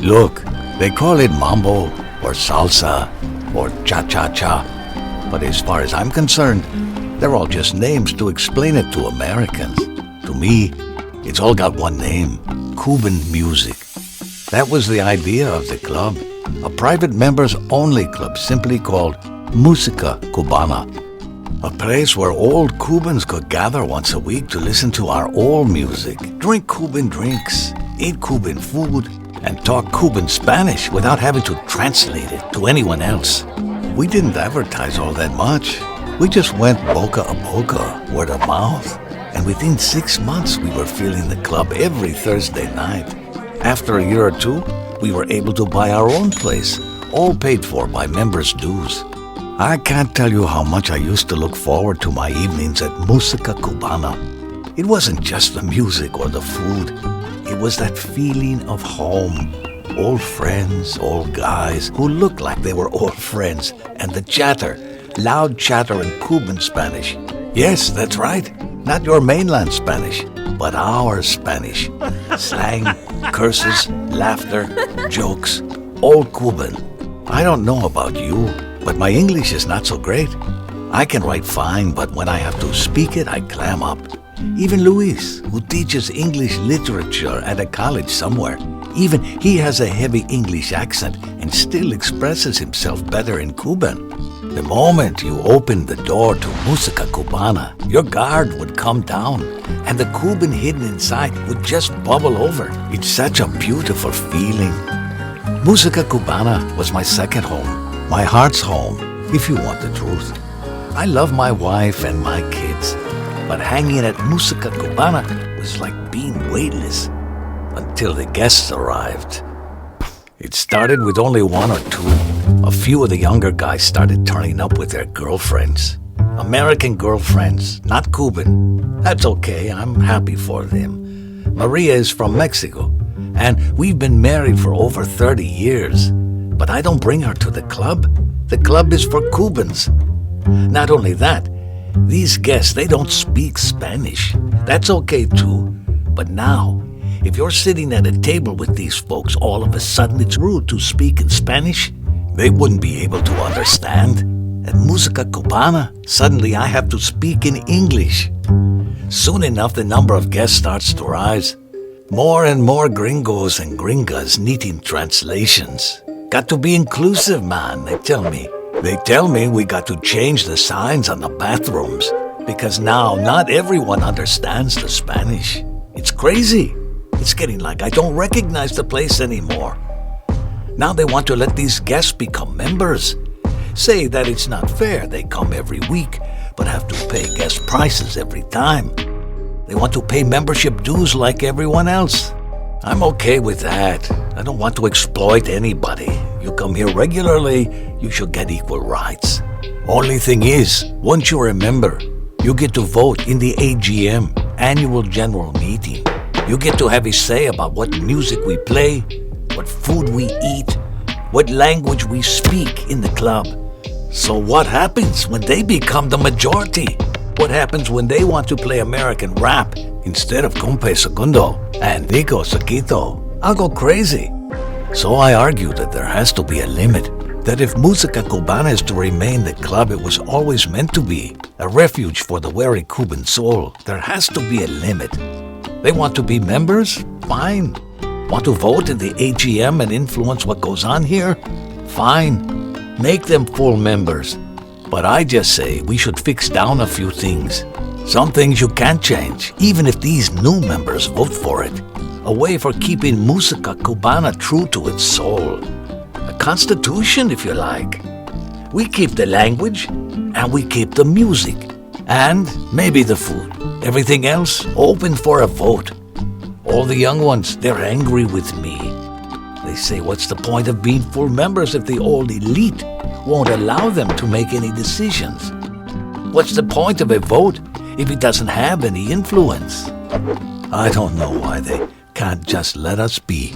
Look, they call it mambo or salsa or cha-cha-cha, but as far as I'm concerned, they're all just names to explain it to Americans. To me, it's all got one name, Cuban music. That was the idea of the club, a private members-only club simply called Musica, Cubana. A place where old Cubans could gather once a week to listen to our old music, drink Cuban drinks, eat Cuban food, and talk Cuban Spanish without having to translate it to anyone else. We didn't advertise all that much. We just went boca a boca, word of mouth, and within 6 months we were filling the club every Thursday night. After a year or two, we were able to buy our own place, all paid for by members' dues. I can't tell you how much I used to look forward to my evenings at Musica Cubana. It wasn't just the music or the food. It was that feeling of home. Old friends, old guys who looked like they were old friends, and the chatter, loud chatter in Cuban Spanish. Yes, that's right. Not your mainland Spanish, but our Spanish. Slang, curses, laughter, jokes, old Cuban. I don't know about you, but my English is not so great. I can write fine, but when I have to speak it, I clam up. Even Luis, who teaches English literature at a college somewhere, even he has a heavy English accent and still expresses himself better in Cuban. The moment you opened the door to Musica Cubana, your guard would come down and the Cuban hidden inside would just bubble over. It's such a beautiful feeling. Musica Cubana was my second home, my heart's home, if you want the truth. I love my wife and my kids, but hanging at Musica Cubana was like being weightless until the guests arrived. It started with only one or two. A few of the younger guys started turning up with their girlfriends. American girlfriends, not Cuban. That's okay, I'm happy for them. Maria is from Mexico, and we've been married for over 30 years. But I don't bring her to the club. The club is for Cubans. Not only that, these guests, they don't speak Spanish. That's okay too. But now, if you're sitting at a table with these folks, all of a sudden it's rude to speak in Spanish. They wouldn't be able to understand. At Musica Cubana, suddenly I have to speak in English. Soon enough, the number of guests starts to rise. More and more gringos and gringas needing translations. Got to be inclusive, man, they tell me. They tell me we got to change the signs on the bathrooms because now not everyone understands the Spanish. It's crazy. It's getting like I don't recognize the place anymore. Now they want to let these guests become members. Say that it's not fair they come every week, but have to pay guest prices every time. They want to pay membership dues like everyone else. I'm okay with that. I don't want to exploit anybody. You come here regularly, you should get equal rights. Only thing is, once you're a member, you get to vote in the AGM, Annual General Meeting. You get to have a say about what music we play, what food we eat, what language we speak in the club. So what happens when they become the majority? What happens when they want to play American rap instead of Compe Segundo and Dico Saquito? I'll go crazy. So I argue that there has to be a limit, that if Musica Cubana is to remain the club it was always meant to be, a refuge for the wary Cuban soul, there has to be a limit. They want to be members? Fine. Want to vote in the AGM and influence what goes on here? Fine. Make them full members. But I just say we should fix down a few things. Some things you can't change, even if these new members vote for it. A way for keeping Musica Cubana true to its soul. A constitution, if you like. We keep the language, and we keep the music. And maybe the food. Everything else, open for a vote. All the young ones, they're angry with me. They say, what's the point of being full members if the old elite won't allow them to make any decisions? What's the point of a vote if it doesn't have any influence? I don't know why they can't just let us be.